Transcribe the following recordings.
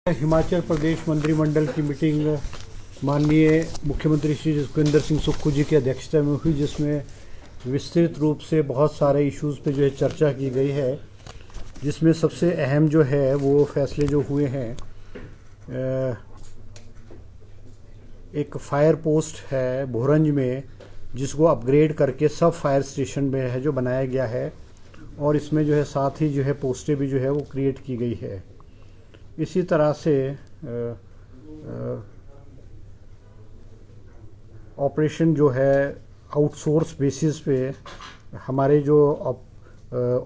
हिमाचल प्रदेश मंत्रिमंडल की मीटिंग माननीय मुख्यमंत्री श्री सुखविंदर सिंह सुक्खू जी की अध्यक्षता में हुई, जिसमें विस्तृत रूप से बहुत सारे इश्यूज़ पे जो है चर्चा की गई है। जिसमें सबसे अहम जो है वो फैसले जो हुए हैं, एक फायर पोस्ट है भोरंज में जिसको अपग्रेड करके सब फायर स्टेशन में है जो बनाया गया है, और इसमें जो है साथ ही जो है पोस्टें भी जो है वो क्रिएट की गई है। इसी तरह से ऑपरेशन जो है आउटसोर्स बेसिस पे हमारे जो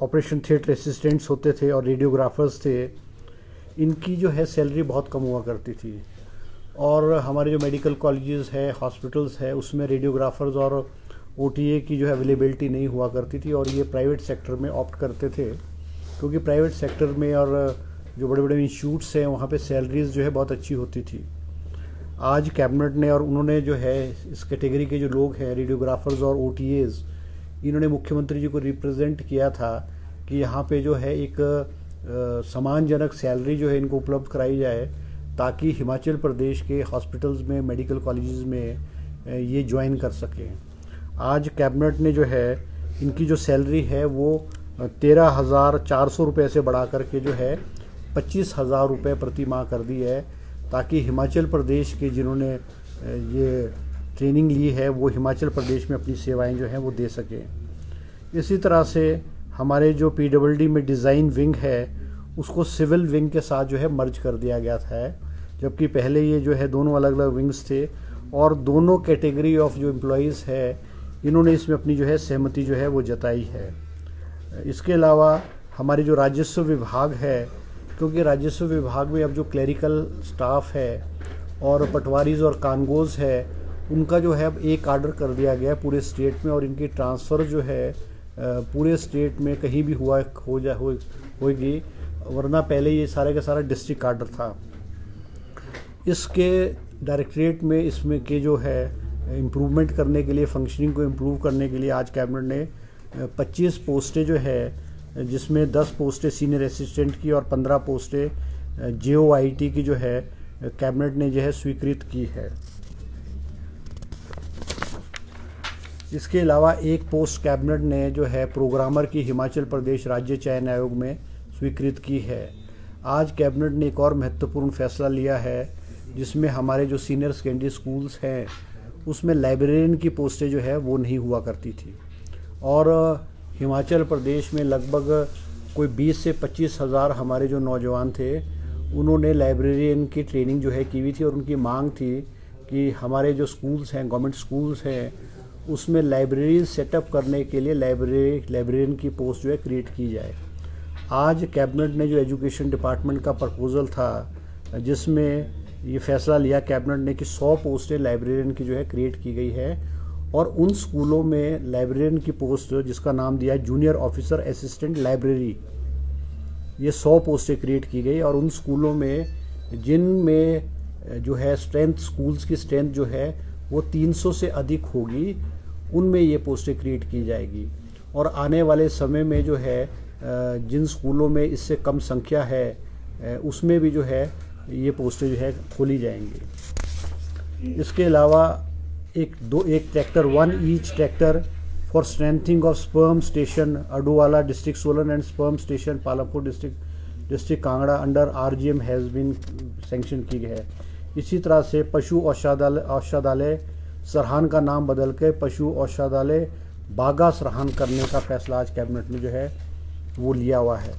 ऑपरेशन थिएटर असिस्टेंट्स होते थे और रेडियोग्राफर्स थे, इनकी जो है सैलरी बहुत कम हुआ करती थी। और हमारे जो मेडिकल कॉलेजेस है, हॉस्पिटल्स है, उसमें रेडियोग्राफर्स और ओटीए की जो है अवेलेबिलिटी नहीं हुआ करती थी, और ये प्राइवेट सेक्टर में ऑप्ट करते थे, क्योंकि प्राइवेट सेक्टर में और जो बड़े बड़े इंस्टीट्यूट्स हैं वहाँ पे सैलरीज जो है बहुत अच्छी होती थी। आज कैबिनेट ने और उन्होंने जो है इस कैटेगरी के जो लोग हैं रेडियोग्राफर्स और ओटीएज, इन्होंने मुख्यमंत्री जी को रिप्रेजेंट किया था कि यहाँ पे जो है एक सम्मानजनक सैलरी जो है इनको उपलब्ध कराई जाए, ताकि हिमाचल प्रदेश के हॉस्पिटल्स में, मेडिकल कॉलेजेस में ये ज्वाइन कर सकें। आज कैबिनेट ने जो है इनकी जो सैलरी है वो 13,400 रुपये से बढ़ा करके जो है 25,000 रुपये प्रति माह कर दी है, ताकि हिमाचल प्रदेश के जिन्होंने ये ट्रेनिंग ली है वो हिमाचल प्रदेश में अपनी सेवाएं जो हैं वो दे सकें। इसी तरह से हमारे जो पीडब्ल्यूडी में डिज़ाइन विंग है उसको सिविल विंग के साथ जो है मर्ज कर दिया गया था, जबकि पहले ये जो है दोनों अलग अलग विंग्स थे, और दोनों कैटेगरी ऑफ जो एम्प्लॉयज़ है इन्होंने इसमें अपनी जो है सहमति जो है वो जताई है। इसके अलावा हमारे जो राजस्व विभाग है, क्योंकि राजस्व विभाग में अब जो क्लरिकल स्टाफ है और पटवारीज और कानगोज है, उनका जो है अब एक आर्डर कर दिया गया है पूरे स्टेट में, और इनकी ट्रांसफ़र जो है पूरे स्टेट में कहीं भी होगी, वरना पहले ये सारे का सारा डिस्ट्रिक्ट आर्डर था। इसके डायरेक्टरेट में इसमें के जो है इम्प्रूवमेंट करने के लिए, फंक्शनिंग को इम्प्रूव करने के लिए आज कैबिनेट ने 25 पोस्टें जो है, जिसमें 10 पोस्टें सीनियर असिस्टेंट की और 15 पोस्टें JOIT की जो है कैबिनेट ने जो है स्वीकृत की है। इसके अलावा एक पोस्ट कैबिनेट ने जो है प्रोग्रामर की हिमाचल प्रदेश राज्य चयन आयोग में स्वीकृत की है। आज कैबिनेट ने एक और महत्वपूर्ण फैसला लिया है, जिसमें हमारे जो सीनियर सेकेंडरी स्कूल्स हैं उसमें लाइब्रेरियन की पोस्टें जो है वो नहीं हुआ करती थी, और हिमाचल प्रदेश में लगभग कोई 20 से 25 हज़ार हमारे जो नौजवान थे उन्होंने लाइब्रेरियन की ट्रेनिंग जो है की हुई थी, और उनकी मांग थी कि हमारे जो स्कूल्स हैं, गवर्नमेंट स्कूल्स हैं, उसमें लाइब्रेरी सेटअप करने के लिए लाइब्रेरियन की पोस्ट जो है क्रिएट की जाए। आज कैबिनेट ने जो एजुकेशन डिपार्टमेंट का प्रपोज़ल था, जिसमें ये फैसला लिया कैबिनेट ने कि 100 पोस्टें लाइब्रेरियन की जो है क्रिएट की गई है, और उन स्कूलों में लाइब्रेरियन की पोस्ट जिसका नाम दिया है जूनियर ऑफिसर असिस्टेंट लाइब्रेरी, ये 100 पोस्टें क्रिएट की गई, और उन स्कूलों में जिनमें जो है स्ट्रेंथ, स्कूल्स की स्ट्रेंथ जो है वो 300 से अधिक होगी, उनमें ये पोस्टें क्रिएट की जाएगी। और आने वाले समय में जो है जिन स्कूलों में इससे कम संख्या है उसमें भी जो है ये पोस्टें जो है खोली जाएंगी। इसके अलावा एक tractor, 1 each tractor for strengthening of sperm station Aduwala district Solan and sperm station Palampur district Kangra under RGM has been sanction की गई है। इसी तरह से पशु औषधालय सरहान का नाम बदल के पशु औषधालय बागा सरहान करने का फैसला आज कैबिनेट ने जो है वो लिया हुआ है।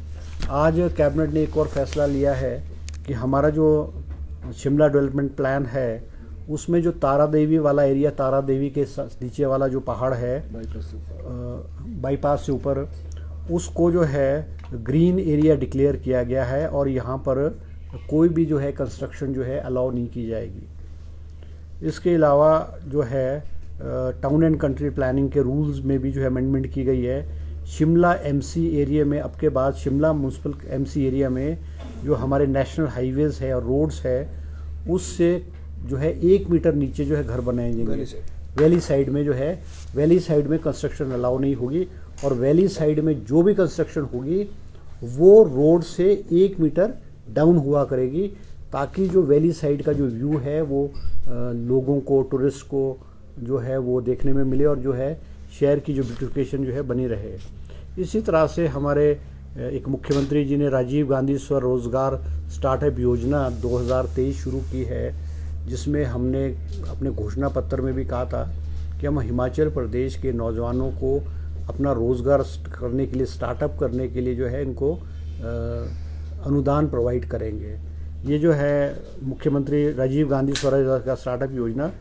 आज कैबिनेट ने एक और फैसला लिया है कि हमारा जो शिमला डेवलपमेंट प्लान है उसमें जो तारा देवी वाला एरिया, तारा देवी के नीचे वाला जो पहाड़ है बाईपास से ऊपर, उसको जो है ग्रीन एरिया डिक्लेयर किया गया है, और यहाँ पर कोई भी जो है कंस्ट्रक्शन जो है अलाउ नहीं की जाएगी। इसके अलावा जो है टाउन एंड कंट्री प्लानिंग के रूल्स में भी जो है अमेंडमेंट की गई है। शिमला MC एरिया में अब के बाद शिमला म्यूनसिपल MC एरिया में जो हमारे नेशनल हाईवेज़ है और रोड्स है, उससे जो है 1 मीटर नीचे जो है घर बनाए जाएंगे। वैली साइड में जो है, वैली साइड में कंस्ट्रक्शन अलाउ नहीं होगी, और वैली साइड में जो भी कंस्ट्रक्शन होगी वो रोड से 1 मीटर डाउन हुआ करेगी, ताकि जो वैली साइड का जो व्यू है वो लोगों को, टूरिस्ट को जो है वो देखने में मिले और जो है शहर की जो ब्यूटिफिकेशन जो है बनी रहे। इसी तरह से हमारे एक मुख्यमंत्री जी ने राजीव गांधी स्वरोजगार स्टार्टअप योजना 2023 शुरू की है, जिसमें हमने अपने घोषणा पत्र में भी कहा था कि हम हिमाचल प्रदेश के नौजवानों को अपना रोज़गार करने के लिए, स्टार्टअप करने के लिए जो है इनको अनुदान प्रोवाइड करेंगे। ये जो है मुख्यमंत्री राजीव गांधी स्वरोजगार का स्टार्टअप योजना,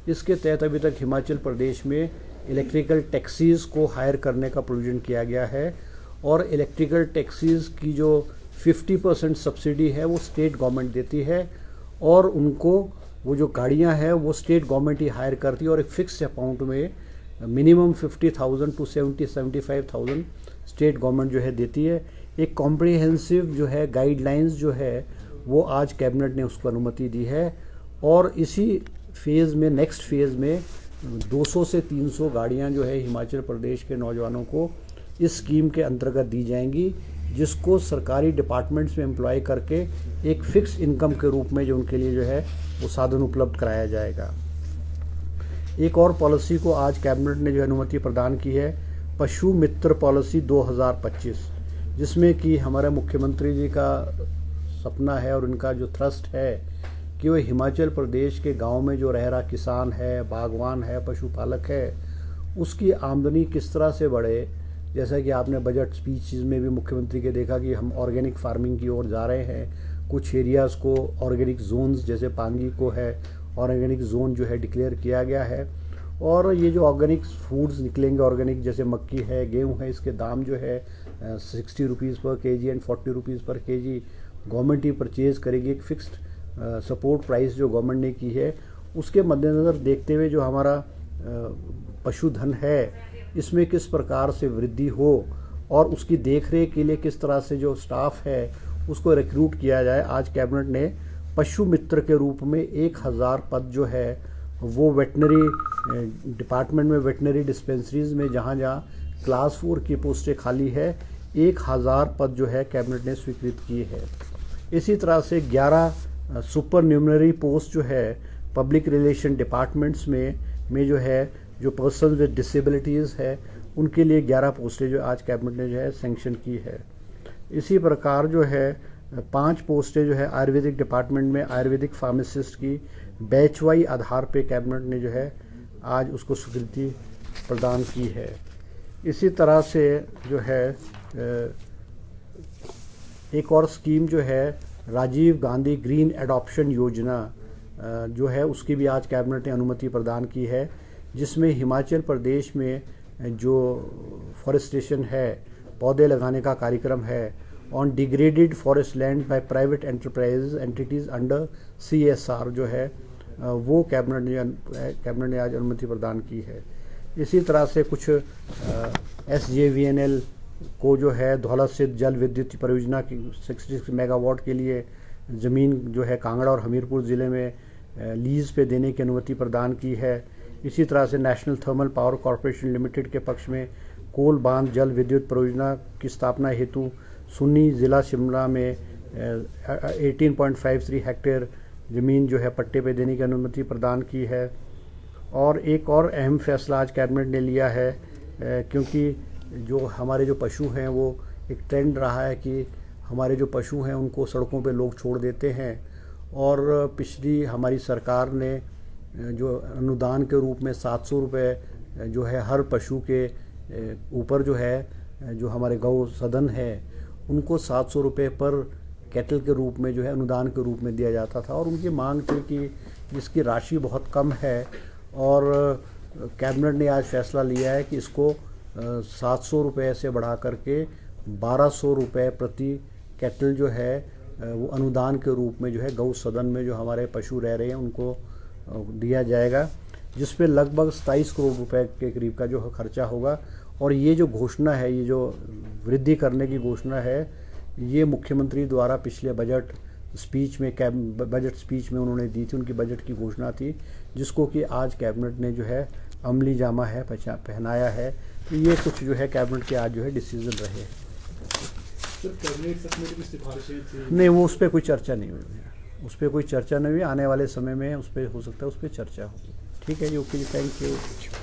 इसके तहत अभी तक हिमाचल प्रदेश में इलेक्ट्रिकल टैक्सीज़ को हायर करने का प्रोविज़न किया गया है, और इलेक्ट्रिकल टैक्सीज़ की जो 50% सब्सिडी है वो स्टेट गवर्नमेंट देती है, और उनको वो जो गाड़ियां हैं वो स्टेट गवर्नमेंट ही हायर करती है, और एक फिक्स अमाउंट में मिनिमम 50,000 टू 75,000 स्टेट गवर्नमेंट जो है देती है। एक कॉम्प्रिहेंसिव जो है गाइडलाइंस जो है वो आज कैबिनेट ने उसको अनुमति दी है, और इसी फेज़ में, नेक्स्ट फेज़ में 200 से 300 गाड़ियां जो है हिमाचल प्रदेश के नौजवानों को इस स्कीम के अंतर्गत दी जाएंगी, जिसको सरकारी डिपार्टमेंट्स में एम्प्लॉय करके एक फिक्स इनकम के रूप में जो उनके लिए जो है वो साधन उपलब्ध कराया जाएगा। एक और पॉलिसी को आज कैबिनेट ने जो अनुमति प्रदान की है, पशु मित्र पॉलिसी 2025, जिसमें कि हमारे मुख्यमंत्री जी का सपना है और उनका जो थ्रस्ट है कि वो हिमाचल प्रदेश के गांव में जो रह रहा किसान है, बागवान है, पशुपालक है, उसकी आमदनी किस तरह से बढ़े। जैसा कि आपने बजट स्पीच में भी मुख्यमंत्री के देखा कि हम ऑर्गेनिक फार्मिंग की ओर जा रहे हैं, कुछ एरियाज़ को ऑर्गेनिक जोन्स, जैसे पांगी को है ऑर्गेनिक जोन जो है डिक्लेयर किया गया है, और ये जो ऑर्गेनिक फूड्स निकलेंगे, ऑर्गेनिक जैसे मक्की है, गेहूँ है, इसके दाम जो है 60 रुपीज़ पर केजी एंड 40 रुपीज़ पर केजी गवर्नमेंट ही परचेज़ करेगी। एक फिक्स्ड सपोर्ट प्राइस जो गवर्नमेंट ने की है, उसके मद्देनज़र देखते हुए जो हमारा पशुधन है इसमें किस प्रकार से वृद्धि हो, और उसकी देखरेख के लिए किस तरह से जो स्टाफ है उसको रिक्रूट किया जाए। आज कैबिनेट ने पशु मित्र के रूप में 1000 पद जो है वो वेटनरी डिपार्टमेंट में, वेटनरी डिस्पेंसरीज में जहाँ जहाँ क्लास 4 की पोस्टें खाली है, 1000 पद जो है कैबिनेट ने स्वीकृत किए है। इसी तरह से 11 सुपर न्यूमनरी पोस्ट जो है पब्लिक रिलेशन डिपार्टमेंट्स में जो है, जो पर्सन विद डिसेबिलिटीज़ है उनके लिए 11 पोस्टें जो आज कैबिनेट ने जो है सैंक्शन की है। इसी प्रकार जो है 5 पोस्टें जो है आयुर्वेदिक डिपार्टमेंट में आयुर्वेदिक फार्मासिस्ट की बैचवाई आधार पे कैबिनेट ने जो है आज उसको स्वीकृति प्रदान की है। इसी तरह से जो है एक और स्कीम जो है राजीव गांधी ग्रीन एडॉप्शन योजना जो है उसकी भी आज कैबिनेट ने अनुमति प्रदान की है, जिसमें हिमाचल प्रदेश में जो फॉरेस्टेशन है, पौधे लगाने का कार्यक्रम है on degraded forest land by private entities under CSR जो है वो कैबिनेट ने आज अनुमति प्रदान की है। इसी तरह से कुछ SJVNL को जो है धौला स्थित जल विद्युत परियोजना की 66 मेगावाट के लिए ज़मीन जो है कांगड़ा और हमीरपुर ज़िले में लीज़ पे देने की अनुमति प्रदान की है। इसी तरह से national thermal power corporation limited के पक्ष में कोल बांध जल विद्युत परियोजना की स्थापना हेतु सुन्नी ज़िला शिमला में 18.53 हेक्टेयर ज़मीन जो है पट्टे पे देने की अनुमति प्रदान की है। और एक और अहम फैसला आज कैबिनेट ने लिया है, क्योंकि जो हमारे जो पशु हैं वो एक ट्रेंड रहा है कि हमारे जो पशु हैं उनको सड़कों पे लोग छोड़ देते हैं, और पिछली हमारी सरकार ने जो अनुदान के रूप में 700 रुपये जो है हर पशु के ऊपर जो है जो हमारे गौ सदन है उनको 700 रुपये पर कैटल के रूप में जो है अनुदान के रूप में दिया जाता था, और उनकी मांग थी कि इसकी राशि बहुत कम है, और कैबिनेट ने आज फैसला लिया है कि इसको 700 रुपये से बढ़ा करके 1200 रुपये प्रति कैटल जो है वो अनुदान के रूप में जो है गौ सदन में जो हमारे पशु रह रहे हैं उनको दिया जाएगा, जिस पे लगभग 27 करोड़ रुपए के करीब का जो खर्चा होगा। और ये जो घोषणा है, ये जो वृद्धि करने की घोषणा है, ये मुख्यमंत्री द्वारा पिछले बजट स्पीच में उन्होंने दी थी, उनकी बजट की घोषणा थी, जिसको कि आज कैबिनेट ने जो है अमली जामा है पहनाया है। तो ये कुछ जो है कैबिनेट के आज जो है डिसीजन रहे। सर कैबिनेट सब कमेटी की सिफारिशें थी। नहीं, वो उस पर कोई चर्चा नहीं हुई है, उस पर कोई चर्चा नहीं हुई। आने वाले समय में उस पर हो सकता है उस पर चर्चा होगी। ठीक है जी, ओके जी, थैंक यू।